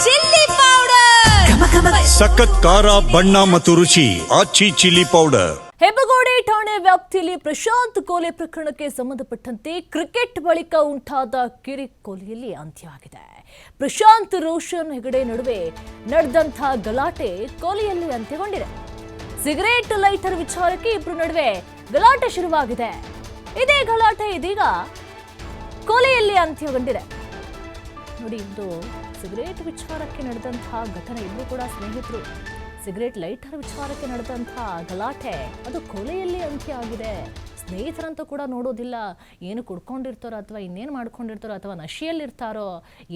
Chilli powder ಸಖತ್ ಖಾರ ಬಣ್ಣ ಮತ್ತು ರುಚಿ ಆಚಿ ಚಿಲ್ಲಿ ಪೌಡರ್. ಹೆಬ್ಬಗೋಡಿ ಠಾಣೆ ವ್ಯಾಪ್ತಿಯಲ್ಲಿ ಪ್ರಶಾಂತ್ ಕೊಲೆ ಪ್ರಕರಣಕ್ಕೆ ಸಂಬಂಧಪಟ್ಟಂತೆ ಕ್ರಿಕೆಟ್ ಬಳಿಕ ಉಂಟಾದ ಕಿರಿಕೋಲಿಯಲ್ಲಿ ಅಂತ್ಯ ಆಗಿದೆ. ಪ್ರಶಾಂತ್ ರೋಷನ್ ಹೆಗಡೆ ನಡುವೆ ನಡೆದಂತಹ ಗಲಾಟೆ ಕೊಲೆಯಲ್ಲಿ ಅಂತ್ಯಗೊಂಡಿದೆ. ಸಿಗರೇಟ್ ಲೈಟರ್ ವಿಚಾರಕ್ಕೆ ಇಬ್ಬರು ನಡುವೆ ಗಲಾಟೆ ಶುರುವಾಗಿದೆ. ಇದೇ ಗಲಾಟೆ ಇದೀಗ ಕೊಲೆಯಲ್ಲಿ ಅಂತ್ಯಗೊಂಡಿದೆ. ನೋಡಿ, ಇದು ಸಿಗರೇಟ್ ವಿಚಾರಕ್ಕೆ ನಡೆದಂತಹ ಘಟನೆ. ಇಬ್ಬರು ಕೂಡ ಸ್ನೇಹಿತರು. ಸಿಗರೇಟ್ ಲೈಟರ್ ವಿಚಾರಕ್ಕೆ ನಡೆದಂತಹ ಗಲಾಟೆ ಅದು ಕೊಲೆಯಲ್ಲಿ ಅಂತ್ಯ ಆಗಿದೆ. ಸ್ನೇಹಿತರಂತೂ ಕೂಡ ನೋಡೋದಿಲ್ಲ, ಏನು ಕುಡ್ಕೊಂಡಿರ್ತಾರೋ ಅಥವಾ ಇನ್ನೇನು ಮಾಡ್ಕೊಂಡಿರ್ತಾರೋ ಅಥವಾ ನಶೆಯಲ್ಲಿರ್ತಾರೋ,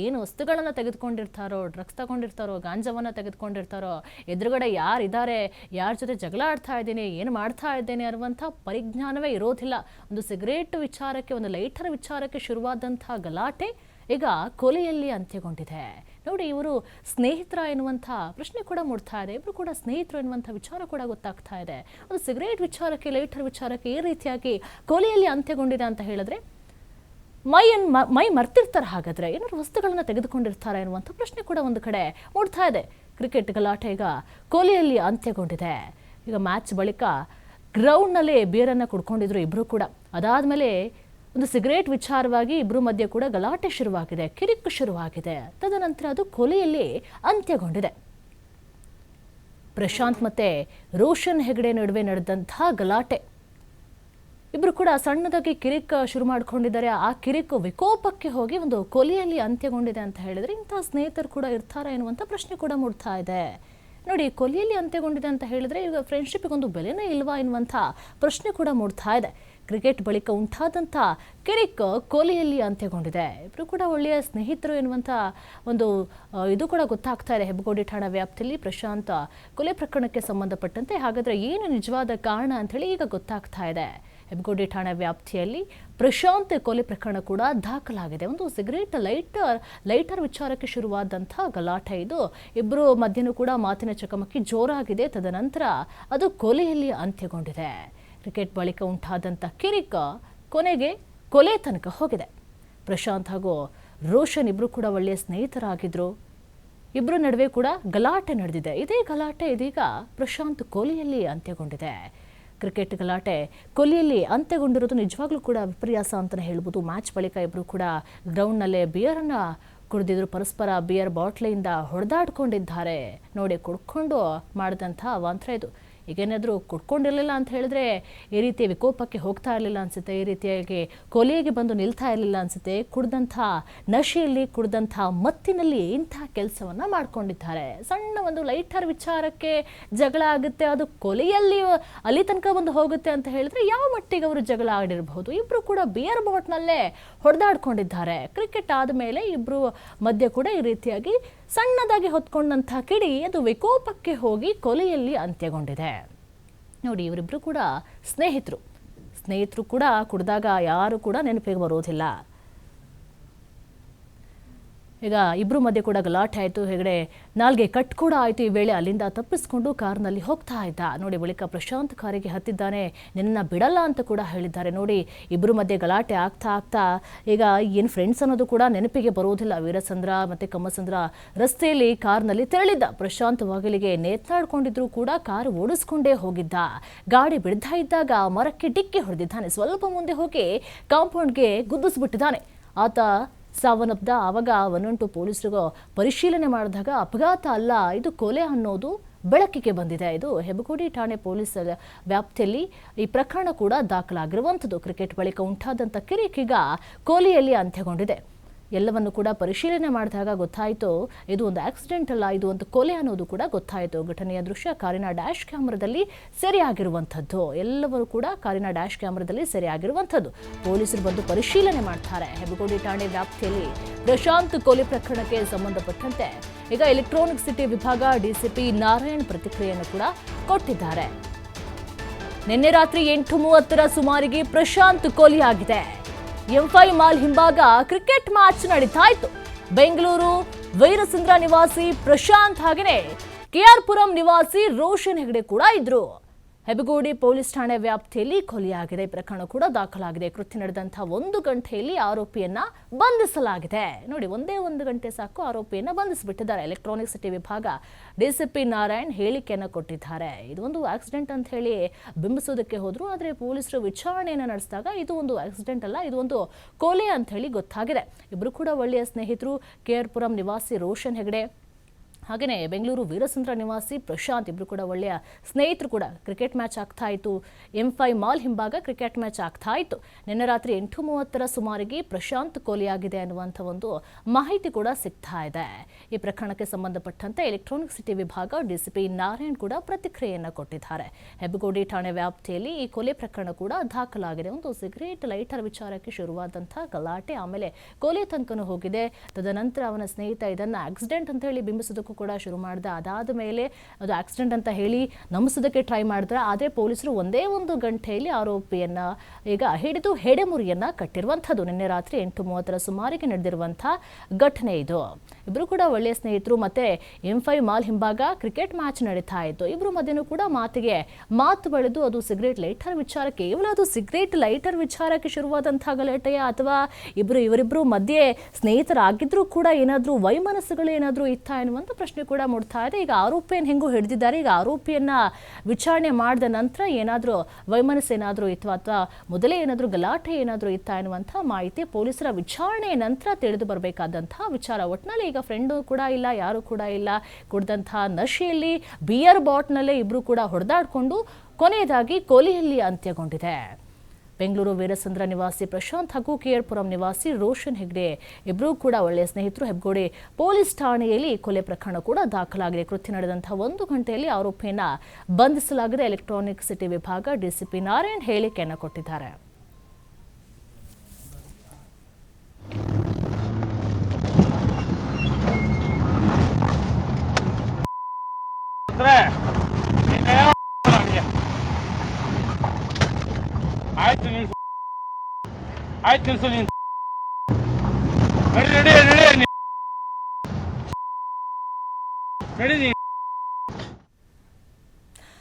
ಏನು ವಸ್ತುಗಳನ್ನು ತೆಗೆದುಕೊಂಡಿರ್ತಾರೋ, ಡ್ರಗ್ಸ್ ತಗೊಂಡಿರ್ತಾರೋ, ಗಾಂಜಾವನ್ನು ತೆಗೆದುಕೊಂಡಿರ್ತಾರೋ, ಎದುರುಗಡೆ ಯಾರಿದ್ದಾರೆ, ಯಾರ ಜೊತೆ ಜಗಳ ಆಡ್ತಾ ಇದ್ದೀನಿ, ಏನು ಮಾಡ್ತಾ ಇದ್ದೇನೆ ಅನ್ನುವಂಥ ಪರಿಜ್ಞಾನವೇ ಇರೋದಿಲ್ಲ. ಒಂದು ಸಿಗರೇಟ್ ವಿಚಾರಕ್ಕೆ, ಒಂದು ಲೈಟರ್ ವಿಚಾರಕ್ಕೆ ಶುರುವಾದಂತಹ ಗಲಾಟೆ ಈಗ ಕೊಲೆಯಲ್ಲಿ ಅಂತ್ಯಗೊಂಡಿದೆ. ನೋಡಿ, ಇವರು ಸ್ನೇಹಿತರ ಎನ್ನುವಂಥ ಪ್ರಶ್ನೆ ಕೂಡ ಮೂಡ್ತಾ ಇದೆ. ಇವರು ಕೂಡ ಸ್ನೇಹಿತರು ಎನ್ನುವಂಥ ವಿಚಾರ ಕೂಡ ಗೊತ್ತಾಗ್ತಾ ಇದೆ. ಅದು ಸಿಗರೇಟ್ ವಿಚಾರಕ್ಕೆ, ಲೈಟರ್ ವಿಚಾರಕ್ಕೆ ಈ ರೀತಿಯಾಗಿ ಕೊಲೆಯಲ್ಲಿ ಅಂತ್ಯಗೊಂಡಿದೆ ಅಂತ ಹೇಳಿದ್ರೆ ಮೈ ಮರ್ತಿರ್ತಾರೆ. ಹಾಗಾದ್ರೆ ಏನಾದ್ರು ವಸ್ತುಗಳನ್ನ ತೆಗೆದುಕೊಂಡಿರ್ತಾರೆ ಎನ್ನುವಂಥ ಪ್ರಶ್ನೆ ಕೂಡ ಒಂದು ಕಡೆ ಮೂಡ್ತಾ ಇದೆ. ಕ್ರಿಕೆಟ್ ಗಲಾಟೆ ಈಗ ಕೊಲೆಯಲ್ಲಿ ಅಂತ್ಯಗೊಂಡಿದೆ. ಈಗ ಮ್ಯಾಚ್ ಬಳಿಕ ಗ್ರೌಂಡ್ನಲ್ಲೇ ಬಿಯರನ್ನು ಕುಡ್ಕೊಂಡಿದ್ರು ಇಬ್ಬರು ಕೂಡ. ಅದಾದಮೇಲೆ ಒಂದು ಸಿಗರೇಟ್ ವಿಚಾರವಾಗಿ ಇಬ್ಬರು ಮಧ್ಯೆ ಕೂಡ ಗಲಾಟೆ ಶುರುವಾಗಿದೆ, ಕಿರಿಕು ಶುರುವಾಗಿದೆ. ತದನಂತರ ಅದು ಕೊಲೆಯಲ್ಲಿ ಅಂತ್ಯಗೊಂಡಿದೆ. ಪ್ರಶಾಂತ್ ಮತ್ತೆ ರೋಷನ್ ಹೆಗಡೆ ನಡುವೆ ನಡೆದಂತಹ ಗಲಾಟೆ. ಇಬ್ಬರು ಕೂಡ ಸಣ್ಣದಾಗಿ ಕಿರಿಕ್ ಶುರು ಮಾಡ್ಕೊಂಡಿದ್ದಾರೆ. ಆ ಕಿರಿಕು ವಿಕೋಪಕ್ಕೆ ಹೋಗಿ ಒಂದು ಕೊಲೆಯಲ್ಲಿ ಅಂತ್ಯಗೊಂಡಿದೆ ಅಂತ ಹೇಳಿದ್ರೆ ಇಂತಹ ಸ್ನೇಹಿತರು ಕೂಡ ಇರ್ತಾರೆ ಎನ್ನುವಂಥ ಪ್ರಶ್ನೆ ಕೂಡ ಮೂಡ್ತಾ ಇದೆ. ನೋಡಿ, ಕೊಲೆಯಲ್ಲಿ ಅಂತ್ಯಗೊಂಡಿದೆ ಅಂತ ಹೇಳಿದ್ರೆ ಈಗ ಫ್ರೆಂಡ್ಶಿಪ್ಗೊಂದು ಬೆಲೆನೇ ಇಲ್ವಾ ಎನ್ನುವಂಥ ಪ್ರಶ್ನೆ ಕೂಡ ಮೂಡ್ತಾ ಇದೆ. ಕ್ರಿಕೆಟ್ ಬಳಿಕ ಉಂಟಾದಂಥ ಕಿರಿಕ್ ಕೊಲೆಯಲ್ಲಿ ಅಂತ್ಯಗೊಂಡಿದೆ. ಇಬ್ಬರು ಕೂಡ ಒಳ್ಳೆಯ ಸ್ನೇಹಿತರು ಎನ್ನುವಂಥ ಒಂದು ಇದು ಕೂಡ ಗೊತ್ತಾಗ್ತಾ ಇದೆ. ಹೆಬ್ಬಗೋಡಿ ಠಾಣಾ ವ್ಯಾಪ್ತಿಯಲ್ಲಿ ಪ್ರಶಾಂತ್ ಕೊಲೆ ಪ್ರಕರಣಕ್ಕೆ ಸಂಬಂಧಪಟ್ಟಂತೆ ಹಾಗಾದರೆ ಏನು ನಿಜವಾದ ಕಾರಣ ಅಂಥೇಳಿ ಈಗ ಗೊತ್ತಾಗ್ತಾ ಇದೆ. ಹೆಬ್ಬಗೋಡಿ ಠಾಣಾ ವ್ಯಾಪ್ತಿಯಲ್ಲಿ ಪ್ರಶಾಂತ್ ಕೊಲೆ ಪ್ರಕರಣ ಕೂಡ ದಾಖಲಾಗಿದೆ. ಒಂದು ಸಿಗರೇಟ್ ಲೈಟರ್ ವಿಚಾರಕ್ಕೆ ಶುರುವಾದಂಥ ಗಲಾಟೆ ಇದು. ಇಬ್ಬರು ಮಧ್ಯನೂ ಕೂಡ ಮಾತಿನ ಚಕಮಕಿ ಜೋರಾಗಿದೆ. ತದನಂತರ ಅದು ಕೊಲೆಯಲ್ಲಿ ಅಂತ್ಯಗೊಂಡಿದೆ. ಕ್ರಿಕೆಟ್ ಬಳಿಕ ಉಂಟಾದಂಥ ಕಿರಿಕ ಕೊನೆಗೆ ಕೊಲೆ ತನಕ ಹೋಗಿದೆ. ಪ್ರಶಾಂತ್ ಹಾಗೂ ರೋಷನ್ ಇಬ್ಬರು ಕೂಡ ಒಳ್ಳೆಯ ಸ್ನೇಹಿತರಾಗಿದ್ದರು. ಇಬ್ಬರ ನಡುವೆ ಕೂಡ ಗಲಾಟೆ ನಡೆದಿದೆ. ಇದೇ ಗಲಾಟೆ ಇದೀಗ ಪ್ರಶಾಂತ್ ಕೊಲೆಯಲ್ಲಿ ಅಂತ್ಯಗೊಂಡಿದೆ. ಕ್ರಿಕೆಟ್ ಗಲಾಟೆ ಕೊಲೆಯಲ್ಲಿ ಅಂತ್ಯಗೊಂಡಿರೋದು ನಿಜವಾಗ್ಲೂ ಕೂಡ ವಿಪರ್ಯಾಸ ಅಂತಲೇ ಹೇಳ್ಬೋದು. ಮ್ಯಾಚ್ ಬಳಿಕ ಇಬ್ಬರು ಕೂಡ ಗ್ರೌಂಡ್ನಲ್ಲೇ ಬಿಯರನ್ನು ಕುಡಿದಿದ್ರು. ಪರಸ್ಪರ ಬಿಯರ್ ಬಾಟ್ಲಿಯಿಂದ ಹೊಡೆದಾಡ್ಕೊಂಡಿದ್ದಾರೆ. ನೋಡಿ, ಕುಡ್ಕೊಂಡು ಮಾಡಿದಂಥ ಅವಾಂತರ ಇದು. ಈಗೇನಾದರೂ ಕುಡ್ಕೊಂಡಿರಲಿಲ್ಲ ಅಂತ ಹೇಳಿದ್ರೆ ಈ ರೀತಿ ವಿಕೋಪಕ್ಕೆ ಹೋಗ್ತಾ ಇರಲಿಲ್ಲ ಅನಿಸುತ್ತೆ. ಈ ರೀತಿಯಾಗಿ ಕೊಲೆಗೆ ಬಂದು ನಿಲ್ತಾ ಇರಲಿಲ್ಲ ಅನಿಸುತ್ತೆ. ಕುಡ್ದಂಥ ನಶೆಯಲ್ಲಿ, ಕುಡ್ದಂಥ ಮತ್ತಿನಲ್ಲಿ ಇಂಥ ಕೆಲಸವನ್ನು ಮಾಡ್ಕೊಂಡಿದ್ದಾರೆ. ಸಣ್ಣ ಒಂದು ಲೈಟರ್ ವಿಚಾರಕ್ಕೆ ಜಗಳ ಆಗುತ್ತೆ, ಅದು ಕೊಲೆಯಲ್ಲಿ ಅಲ್ಲಿ ತನಕ ಬಂದು ಹೋಗುತ್ತೆ ಅಂತ ಹೇಳಿದ್ರೆ ಯಾವ ಮಟ್ಟಿಗೆ ಅವರು ಜಗಳ ಆಡಿರಬಹುದು. ಇಬ್ಬರು ಕೂಡ ಬಿಯರ್ ಬಾಟ್ನಲ್ಲೇ ಹೊಡೆದಾಡ್ಕೊಂಡಿದ್ದಾರೆ. ಕ್ರಿಕೆಟ್ ಆದಮೇಲೆ ಇಬ್ಬರು ಮಧ್ಯೆ ಕೂಡ ಈ ರೀತಿಯಾಗಿ ಸಣ್ಣದಾಗಿ ಹೊತ್ಕೊಂಡಂಥ ಕಿಡಿ ಅದು ವಿಕೋಪಕ್ಕೆ ಹೋಗಿ ಕೊಲೆಯಲ್ಲಿ ಅಂತ್ಯಗೊಂಡಿದೆ. ನೋಡಿ, ಇವರಿಬ್ಬರು ಕೂಡ ಸ್ನೇಹಿತರು ಕೂಡ ಕುಡಿದಾಗ ಯಾರು ಕೂಡ ನೆನಪಿಗೆ ಬರೋದಿಲ್ಲ. ಈಗ ಇಬ್ಬರು ಮಧ್ಯೆ ಕೂಡ ಗಲಾಟೆ ಆಯಿತು. ಹೆಗಡೆ ನಾಲ್ಗೆ ಕಟ್ ಕೂಡ ಆಯಿತು. ಈ ವೇಳೆ ಅಲ್ಲಿಂದ ತಪ್ಪಿಸ್ಕೊಂಡು ಕಾರ್ನಲ್ಲಿ ಹೋಗ್ತಾ ಇದ್ದ. ನೋಡಿ, ಬಳಿಕ ಪ್ರಶಾಂತ್ ಕಾರಿಗೆ ಹತ್ತಿದ್ದಾನೆ. ನಿನ್ನ ಬಿಡಲ್ಲ ಅಂತ ಕೂಡ ಹೇಳಿದ್ದಾರೆ. ನೋಡಿ, ಇಬ್ಬರು ಮಧ್ಯೆ ಗಲಾಟೆ ಆಗ್ತಾ ಈಗ ಏನು ಫ್ರೆಂಡ್ಸ್ ಅನ್ನೋದು ಕೂಡ ನೆನಪಿಗೆ ಬರೋದಿಲ್ಲ. ವೀರಸಂದ್ರ ಮತ್ತು ಕಮ್ಮಸಂದ್ರ ರಸ್ತೆಯಲ್ಲಿ ಕಾರ್ನಲ್ಲಿ ತೆರಳಿದ್ದ. ಪ್ರಶಾಂತ್ ಬಾಗಿಲಿಗೆ ನೇತಾಡ್ಕೊಂಡಿದ್ರು ಕೂಡ ಕಾರು ಓಡಿಸ್ಕೊಂಡೇ ಹೋಗಿದ್ದ. ಗಾಡಿ ಬಿಡ್ತಾ ಇದ್ದಾಗ ಮರಕ್ಕೆ ಡಿಕ್ಕಿ ಹೊಡೆದಿದ್ದಾನೆ. ಸ್ವಲ್ಪ ಮುಂದೆ ಹೋಗಿ ಕಾಂಪೌಂಡ್ಗೆ ಗುದ್ದಿಸ್ಬಿಟ್ಟಿದ್ದಾನೆ. ಆತ ಸಾವನ್ನಪ್ಪಿದ. ಆವಾಗ 112 ಪೊಲೀಸರಿಗೂ ಪರಿಶೀಲನೆ ಮಾಡಿದಾಗ ಅಪಘಾತ ಅಲ್ಲ, ಇದು ಕೊಲೆ ಅನ್ನೋದು ಬೆಳಕಿಗೆ ಬಂದಿದೆ. ಇದು ಹೆಬ್ಬಗೋಡಿ ಠಾಣೆ ಪೊಲೀಸ್ ವ್ಯಾಪ್ತಿಯಲ್ಲಿ ಈ ಪ್ರಕರಣ ಕೂಡ ದಾಖಲಾಗಿರುವಂಥದ್ದು. ಕ್ರಿಕೆಟ್ ಬಳಿಕ ಉಂಟಾದಂಥ ಕಿರಿಕೀಗ ಕೊಲೆಯಲ್ಲಿ ಅಂತ್ಯಗೊಂಡಿದೆ. ಎಲ್ಲವನ್ನು ಕೂಡ ಪರಿಶೀಲನೆ ಮಾಡಿದಾಗ ಗೊತ್ತಾಯಿತು ಇದು ಒಂದು ಆಕ್ಸಿಡೆಂಟ್ ಅಲ್ಲ, ಇದು ಒಂದು ಕೊಲೆ ಅನ್ನೋದು ಕೂಡ ಗೊತ್ತಾಯಿತು. ಘಟನೆಯ ದೃಶ್ಯ ಕಾರಿನ ಡ್ಯಾಶ್ ಕ್ಯಾಮರಾದಲ್ಲಿ ಸೆರೆಯಾಗಿರುವಂಥದ್ದು. ಎಲ್ಲವೂ ಕೂಡ ಕಾರಿನ ಡ್ಯಾಶ್ ಕ್ಯಾಮರಾದಲ್ಲಿ ಸೆರೆಯಾಗಿರುವಂಥದ್ದು. ಪೊಲೀಸರು ಬಂದು ಪರಿಶೀಲನೆ ಮಾಡ್ತಾರೆ. ಹೆಬ್ಬಗೋಡಿ ಠಾಣೆ ವ್ಯಾಪ್ತಿಯಲ್ಲಿ ಪ್ರಶಾಂತ್ ಕೊಲೆ ಪ್ರಕರಣಕ್ಕೆ ಸಂಬಂಧಪಟ್ಟಂತೆ ಈಗ ಎಲೆಕ್ಟ್ರಾನಿಕ್ ಸಿಟಿ ವಿಭಾಗ ಡಿಸಿಪಿ ನಾರಾಯಣ್ ಪ್ರತಿಕ್ರಿಯೆಯನ್ನು ಕೂಡ ಕೊಟ್ಟಿದ್ದಾರೆ. ನಿನ್ನೆ ರಾತ್ರಿ 8:30 ಸುಮಾರಿಗೆ ಪ್ರಶಾಂತ್ ಕೊಲೆಯಾಗಿದೆ. M5 ಮಾಲ್ ಹಿಂಭಾಗ ಕ್ರಿಕೆಟ್ ಮ್ಯಾಚ್ ನಡೀತಾ ಇತ್ತು. ಬೆಂಗಳೂರು ವೀರಸಂದ್ರ ನಿವಾಸಿ ಪ್ರಶಾಂತ್ ಹಾಗೆಯೇ KR ಪುರಂ ನಿವಾಸಿ ರೋಷನ್ ಹೆಗಡೆ ಕೂಡ ಇದ್ರು. ಹೆಬಗೋಡಿ ಪೊಲೀಸ್ ಠಾಣೆ ವ್ಯಾಪ್ತಿಯಲ್ಲಿ ಕೊಲೆಯಾಗಿದೆ. ಈ ಪ್ರಕರಣ ಕೂಡ ದಾಖಲಾಗಿದೆ. ಕೃತ್ಯ ನಡೆದಂತಹ 1 ಗಂಟೆಯಲ್ಲಿ ಆರೋಪಿಯನ್ನ ಬಂಧಿಸಲಾಗಿದೆ. ನೋಡಿ, ಒಂದೇ 1 ಗಂಟೆ ಸಾಕು ಆರೋಪಿಯನ್ನ ಬಂಧಿಸಿಬಿಟ್ಟಿದ್ದಾರೆ. ಎಲೆಕ್ಟ್ರಾನಿಕ್ ಸಿಟಿ ವಿಭಾಗ ಡಿಸಿಪಿ ನಾರಾಯಣ್ ಹೇಳಿಕೆಯನ್ನು ಕೊಟ್ಟಿದ್ದಾರೆ. ಇದು ಒಂದು ಆಕ್ಸಿಡೆಂಟ್ ಅಂತ ಹೇಳಿ ಬಿಂಬಿಸೋದಕ್ಕೆ ಹೋದ್ರು, ಆದರೆ ಪೊಲೀಸರು ವಿಚಾರಣೆಯನ್ನು ನಡೆಸಿದಾಗ ಇದು ಒಂದು ಆಕ್ಸಿಡೆಂಟ್ ಅಲ್ಲ, ಇದು ಒಂದು ಕೊಲೆ ಅಂತ ಹೇಳಿ ಗೊತ್ತಾಗಿದೆ. ಇಬ್ರು ಕೂಡ ಒಳ್ಳೆಯ ಸ್ನೇಹಿತರು. KR ಪುರಂ ನಿವಾಸಿ ರೋಷನ್ ಹೆಗಡೆ ಹಾಗೆಯೇ ಬೆಂಗಳೂರು ವೀರಸಂದ್ರ ನಿವಾಸಿ ಪ್ರಶಾಂತ್ ಇಬ್ರು ಕೂಡ ಒಳ್ಳೆಯ ಸ್ನೇಹಿತರು. ಕೂಡ ಕ್ರಿಕೆಟ್ ಮ್ಯಾಚ್ ಆಗ್ತಾ ಇತ್ತು. M5 ಮಾಲ್ ಹಿಂಭಾಗ ಕ್ರಿಕೆಟ್ ಮ್ಯಾಚ್ ಆಗ್ತಾ ಇತ್ತು. ನಿನ್ನೆ ರಾತ್ರಿ 8:30 ಸುಮಾರಿಗೆ ಪ್ರಶಾಂತ್ ಕೊಲೆಯಾಗಿದೆ ಅನ್ನುವಂಥ ಒಂದು ಮಾಹಿತಿ ಕೂಡ ಸಿಗ್ತಾ ಇದೆ. ಈ ಪ್ರಕರಣಕ್ಕೆ ಸಂಬಂಧಪಟ್ಟಂತೆ ಎಲೆಕ್ಟ್ರಾನಿಕ್ ಸಿಟಿ ವಿಭಾಗ ಡಿಸಿಪಿ ನಾರಾಯಣ್ ಕೂಡ ಪ್ರತಿಕ್ರಿಯೆಯನ್ನು ಕೊಟ್ಟಿದ್ದಾರೆ. ಹೆಬ್ಬಗೋಡಿ ಠಾಣೆ ವ್ಯಾಪ್ತಿಯಲ್ಲಿ ಈ ಕೊಲೆ ಪ್ರಕರಣ ಕೂಡ ದಾಖಲಾಗಿದೆ. ಒಂದು ಸಿಗರೇಟ್ ಲೈಟರ್ ವಿಚಾರಕ್ಕೆ ಶುರುವಾದಂತಹ ಗಲಾಟೆ ಆಮೇಲೆ ಕೊಲೆ ತನಕನೂ ಹೋಗಿದೆ. ತದನಂತರ ಅವನ ಸ್ನೇಹಿತ ಇದನ್ನ ಆಕ್ಸಿಡೆಂಟ್ ಅಂತ ಹೇಳಿ ಬಿಂಬಿಸೋದಕ್ಕೂ ಕೂಡ ಶುರು ಮಾಡಿದ. ಅದಾದ ಮೇಲೆ ಅದು ಆಕ್ಸಿಡೆಂಟ್ ಅಂತ ಹೇಳಿ ನಂಬಿಸೋದಕ್ಕೆ ಟ್ರೈ ಮಾಡಿದ್ರೆ, ಆದರೆ ಪೊಲೀಸರು ಒಂದೇ 1 ಗಂಟೆಯಲ್ಲಿ ಆರೋಪಿಯನ್ನ ಈಗ ಹಿಡಿದು ಹೆಡೆಮುರಿಯನ್ನ ಕಟ್ಟಿರುವಂಥದ್ದು. ನಿನ್ನೆ ರಾತ್ರಿ 8:30 ಸುಮಾರಿಗೆ ನಡೆದಿರುವಂತಹ ಘಟನೆ ಇದು. ಇಬ್ರು ಕೂಡ ಒಳ್ಳೆಯ ಸ್ನೇಹಿತರು. ಮತ್ತೆ M5 ಮಾಲ್ ಹಿಂಭಾಗ ಕ್ರಿಕೆಟ್ ಮ್ಯಾಚ್ ನಡೀತಾ ಇತ್ತು. ಇಬ್ರು ಮಧ್ಯನೂ ಕೂಡ ಮಾತು ಬೆಳೆದು ಅದು ಸಿಗರೇಟ್ ಲೈಟರ್ ವಿಚಾರ, ಕೇವಲ ಅದು ಸಿಗರೇಟ್ ಲೈಟರ್ ವಿಚಾರಕ್ಕೆ ಶುರುವಾದಂತಹ ಗಲಾಟೆಯ ಅಥವಾ ಇವರಿಬ್ರು ಮಧ್ಯೆ ಸ್ನೇಹಿತರಾಗಿದ್ರು ಕೂಡ ಏನಾದ್ರೂ ವೈಮನಸ್ಸುಗಳು ಏನಾದ್ರೂ ಇತ್ತಾ ಎನ್ನುವಂತ ಪ್ರಶ್ನೆ ಕೂಡ ಮೂಡ್ತಾ ಇದೆ. ಈಗ ಆರೋಪಿಯನ್ನು ಹೆಂಗೂ ಹಿಡಿದಿದ್ದಾರೆ. ಈಗ ಆರೋಪಿಯನ್ನ ವಿಚಾರಣೆ ಮಾಡಿದ ನಂತರ ಏನಾದ್ರೂ ವೈಮನಸ್ಸು ಏನಾದ್ರೂ ಇತ್ತು ಅಥವಾ ಮೊದಲೇ ಏನಾದ್ರೂ ಗಲಾಟೆ ಏನಾದ್ರೂ ಇತ್ತಾ ಎನ್ನುವಂಥ ಮಾಹಿತಿ ಪೊಲೀಸರ ವಿಚಾರಣೆಯ ನಂತರ ತಿಳಿದು ಬರಬೇಕಾದಂತಹ ವಿಚಾರ. ಒಟ್ಟಿನಲ್ಲಿ ಈಗ ಫ್ರೆಂಡು ಕೂಡ ಇಲ್ಲ, ಯಾರು ಕೂಡ ಇಲ್ಲ. ಕುಡಿದಂತಹ ನಶೆಯಲ್ಲಿ ಬಿಯರ್ ಬಾಟ್ನಲ್ಲೇ ಇಬ್ರು ಕೂಡ ಹೊಡೆದಾಡಿಕೊಂಡು ಕೊನೆಯದಾಗಿ ಕೊಲೆಯಲ್ಲಿ ಅಂತ್ಯಗೊಂಡಿದೆ. ಬೆಂಗಳೂರು ವೀರಸಂದ್ರ ನಿವಾಸಿ ಪ್ರಶಾಂತ್ ಹಾಗೂ KR ಪುರಂ ನಿವಾಸಿ ರೋಷನ್ ಹೆಗ್ಡೆ ಇಬ್ಬರೂ ಕೂಡ ಒಳ್ಳೆಯ ಸ್ನೇಹಿತರು. ಹೆಬ್ಬಗೋಡಿ ಪೊಲೀಸ್ ಠಾಣೆಯಲ್ಲಿ ಕೊಲೆ ಪ್ರಕರಣ ಕೂಡ ದಾಖಲಾಗಿದೆ. ಕೃತ್ಯ ನಡೆದಂತಹ 1 ಗಂಟೆಯಲ್ಲಿ ಆರೋಪಿಯನ್ನ ಬಂಧಿಸಲಾಗಿದೆ. ಎಲೆಕ್ಟ್ರಾನಿಕ್ ಸಿಟಿ ವಿಭಾಗ ಡಿಸಿಪಿ ನಾರಾಯಣ್ ಹೇಳಿಕೆಯನ್ನು ಕೊಟ್ಟಿದ್ದಾರೆ. ಆಯ್ತು ನಿಲ್ಸು ನೀನು. ನಡಿ